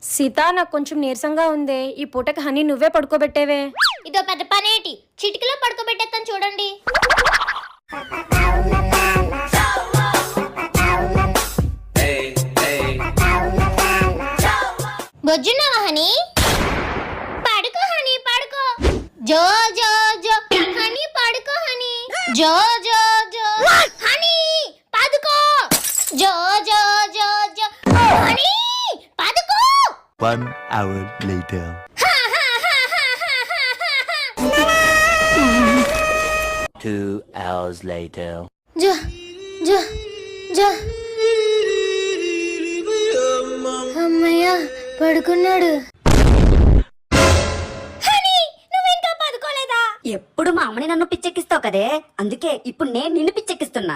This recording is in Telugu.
సీత నాకు కొంచెం నీరసంగా ఉందే, ఈ పూటకి హనీ నువ్వే పడుకోబెట్టేవే. ఇదో పెద్ద పనేటి, చిటికలో పడుకోబెట్టేస్తాను చూడండి. బొజ్జున్నావా హనీ? పడుకో హనీ పడుకో. జో జో జో హనీ పడుకో హనీ. జో జో జో హనీ పడుకో. జో జో జో జో హనీ పడుకో. 1 hour later. 2 hours later. జో జో జో. అమ్మయ్య పడుకున్నాడు. ఎప్పుడు మా అమ్మని నన్ను పిచ్చెక్కిస్తావు కదే, అందుకే ఇప్పుడు నేను నిన్ను పిచ్చెక్కిస్తున్నా.